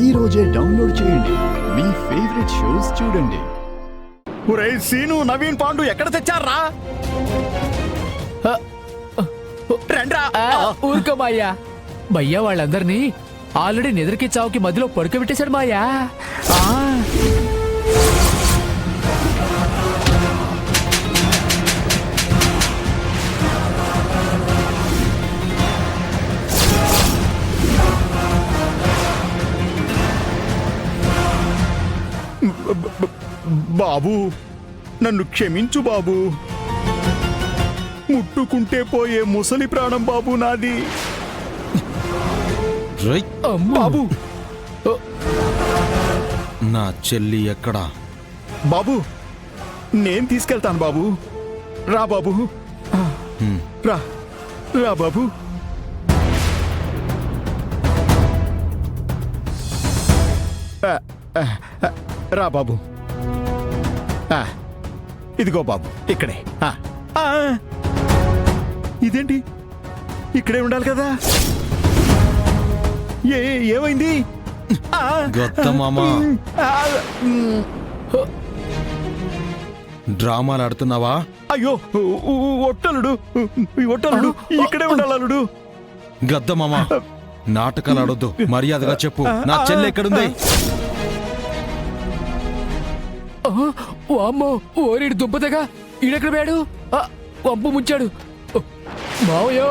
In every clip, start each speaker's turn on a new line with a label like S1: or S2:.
S1: ఈ రోజే డౌన్లోడ్ చేయండి. మీ ఫేవరెట్ షోస్ చూడండి.
S2: ఒరేయ్ సీను, నవీన్ పాండు ఎక్కడ తెచ్చారా? రండ్రా.
S3: ఊరుకో మాయా. భయ్యా వాళ్ళందరినీ ఆల్రెడీ నిద్రకి చావుకి మధ్యలో పడుకోబెట్టేశాడు మాయా.
S2: బాబు, నన్ను క్షమించు బాబు. ముట్టుకుంటే పోయే ముసలి ప్రాణం బాబు నాది. బాబు,
S4: నా చెల్లి ఎక్కడా?
S2: బాబు నేను తీసుకెళ్తాను బాబు. రా బాబు, రా రా బాబు. రా బాబు. ఇదిగో బాబు, ఇక్కడే. ఇదేంటి ఇక్కడే ఉండాలి కదా? ఏమైంది?
S4: గొత్తమామా, డ్రామాలు ఆడుతున్నావా?
S2: అయ్యో ఒట్టలుడు, ఒట్టలుడు ఇక్కడే ఉండాలలుడు.
S4: గద్దమామా, నాటకాలు ఆడొద్దు. మర్యాదగా చెప్పు, నా చెల్లి ఎక్కడుంది?
S3: అమ్మో, ఓరిడు దుంపతగా ఈడెక్కడ పోయాడు? వంపు ముంచాడు. మావయ్యో,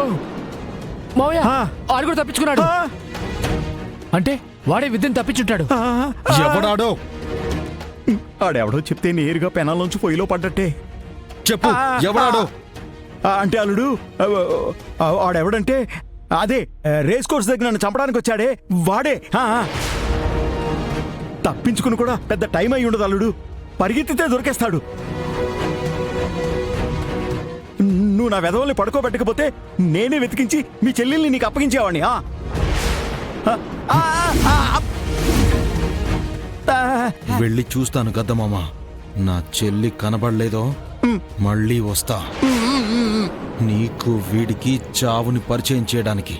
S3: మావయ్య ఆడు కూడా తప్పించుకున్నాడు. అంటే వాడే విద్యను తప్పించుంటాడు.
S4: ఎవడాడో?
S2: ఆడెవడో చెప్తే నేరుగా పెనాల్లోంచి పొయ్యిలో పడ్డట్టే.
S4: చెప్పు, ఎవడాడో?
S2: అంటే అల్లుడు, ఆడెవడంటే అదే రేస్ కోర్స్ దగ్గర నన్ను చంపడానికి వచ్చాడే వాడే. తప్పించుకుని కూడా పెద్ద టైం అయి ఉండదు అల్లుడు. పరిగెత్తితే దొరికేస్తాడు. నువ్వు నా వెధవల్ని పడుకోబెట్టకపోతే నేనే వెతికించి మీ చెల్లెల్ని నీకు అప్పగించేవాడిని.
S4: వెళ్ళి చూస్తాను గద్దమామ. నా చెల్లి కనబడలేదో మళ్ళీ వస్తా, నీకు వీడికి చావుని పరిచయం చేయడానికి.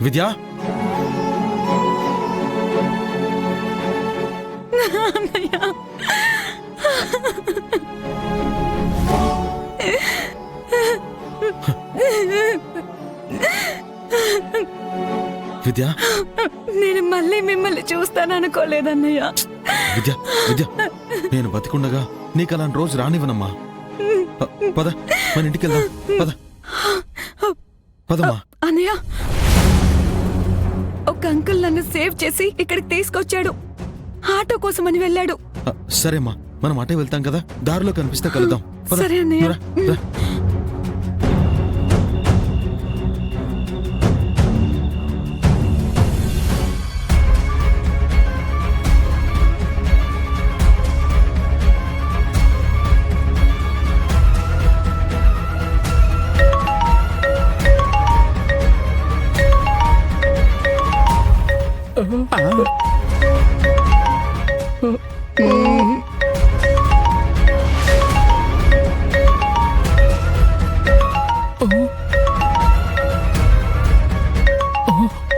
S4: విద్యా, విద్యా,
S5: నేను మళ్ళీ మిమ్మల్ని చూస్తాననుకోలేదన్నయ్య.
S4: విద్యా, విద్యా, నేను బతికుండగా నీకు అలాంటి రోజు రానివ్వనమ్మా. పద, మన ఇంటికి వెళ్దాం. పద పదమ్మా.
S5: అన్నయ్య, ఒక అంకుల్ నన్ను సేవ్ చేసి ఇక్కడికి తీసుకొచ్చాడు. ఆటో కోసమని వెళ్ళాడు.
S4: సరేమ్మా, మనం అటే వెళ్తాం కదా, దారిలో కనిపిస్తే కలుద్దాం.
S5: సరే అన్నయ్య.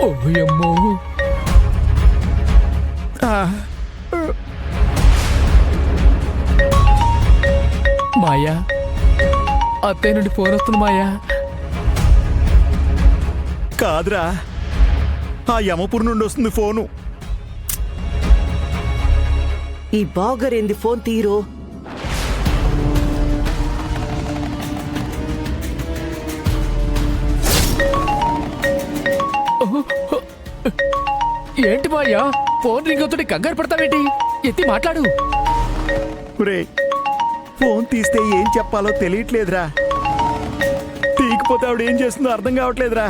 S3: ఓయమ్మో, మాయా, అత్తయ్య నుండి ఫోన్ వస్తుంది మాయా.
S2: కాదురా, ఆ యమపురి నుండి వస్తుంది ఫోను.
S6: ఈ బావగారేంది ఫోన్ తీరు?
S3: ఏంటి మాయా ఫోన్ రింగ్ అవుతుంటే కంగారు పడతావేంటి? ఎత్తి మాట్లాడు.
S2: రే ఫోన్ తీస్తే ఏం చెప్పాలో తెలియట్లేదురా. తీకపోతే ఆవిడ ఏం చేస్తుందో అర్థం కావట్లేదురా.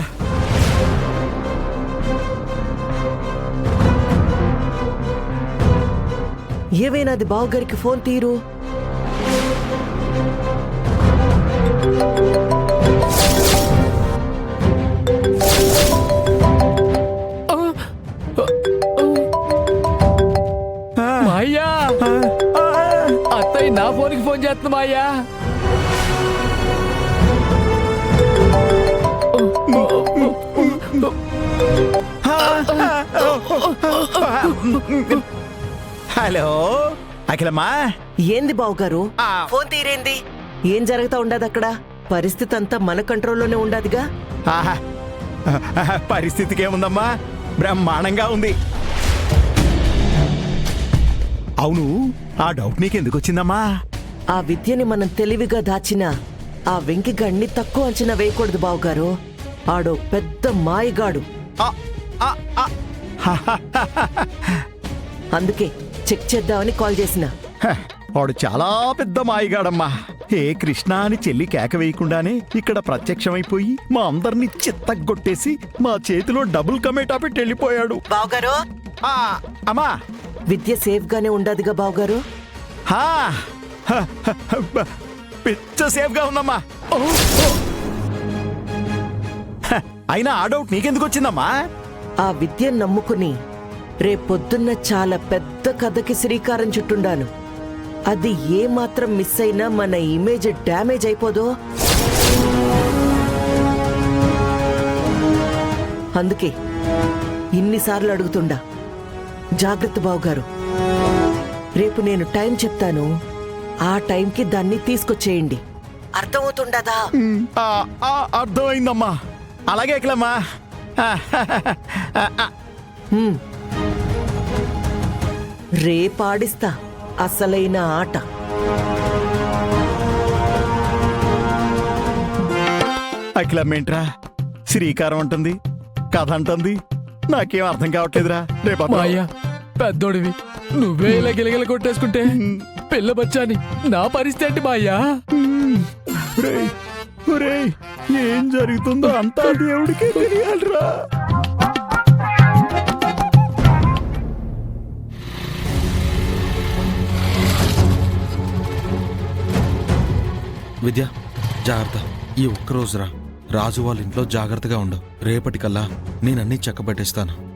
S6: ఏవైనాది బావగారికి ఫోన్ తీరు.
S3: మాయా అత్తయ్య నా ఫోన్కి ఫోన్ చేస్తుంది మాయా.
S2: హలో అఖిలమ్మా.
S6: ఏంది బావగారు ఫోన్ తీరేంది? ఏం జరుగుతా ఉండదు అక్కడ? పరిస్థితి అంతా మన కంట్రోల్లోనే ఉండదుగా.
S2: ఆహా, పరిస్థితికి ఏముందమ్మా, బ్రహ్మాండంగా ఉంది. అవును, ఆ డౌట్ నీకెందుకు వచ్చిందమ్మా?
S6: ఆ విద్యని మనం తెలివిగా దాచినా ఆ వెంకిగాడిని తక్కువ అంచనా వేయకూడదు బావగారు. ఆడో పెద్ద మాయగాడు.
S2: ఆ, ఆ, ఆ.
S6: అందుకే చెక్ చేద్దామని కాల్ చేసిన.
S2: హ, వాడు చాలా పెద్ద మాయగాడమ్మా. ఏ కృష్ణ అని చెల్లి కేక వేయకుండానే ఇక్కడ ప్రత్యక్షమైపోయి మా అందరినీ చిత్తగొట్టేసి మా చేతిలో డబుల్ కమేటా పెట్టి వెళ్ళిపోయాడు.
S6: బావగారు
S2: ఆ, అమ్మా.
S6: విద్య సేఫ్ గానే ఉండదుగా బావగారు?
S2: హా, హ, హ, హ, పిచ్చ సేఫ్ గా ఉందమ్మా. ఓ, ఓ. హ, అయినా ఆ డౌట్ నీకెందుకు వచ్చిందమ్మా?
S6: ఆ విద్యను నమ్ముకుని రేపొద్దున్న చాలా పెద్ద కథకి శ్రీకారం చుట్టుండాను. అది ఏ మాత్రం మిస్ అయినా మన ఇమేజ్ డ్యామేజ్ అయిపోదో. అందుకే ఇన్నిసార్లు అడుగుతుండా, జాగ్రత్త బావగారు. రేపు నేను టైం చెప్తాను, ఆ టైంకి దాన్ని తీసుకొచ్చేయండి. అర్థమవుతుండదా?
S2: ఆ, ఆ, అర్థమైందమ్మా. అలాగే అఖిలమ్మా.
S6: రేపాడిస్తా అసలైన ఆట.
S2: అఖిలమ్మేంట్రా శ్రీకారం అంటుంది, కథ అంటుంది, నాకేం అర్థం కావట్లేదురా. రేపు
S3: మాయా పెద్దోడివి, నువ్వే ఇలా గిలగిల కొట్టేసుకుంటే పిల్ల బచ్చాని నా పరిస్థితి ఏంటి మాయా?
S2: ఒరేయ్, ఒరేయ్, ఏం జరుగుతుందో అంతా దేవుడికి తెలియాలిరా.
S4: విద్య జాగ్రత్త. ఈ ఒక్కరోజురా రాజు వాళ్ళ ఇంట్లో జాగ్రత్తగా ఉండు. రేపటికల్లా నేనన్నీ చక్కబెట్టేస్తాను.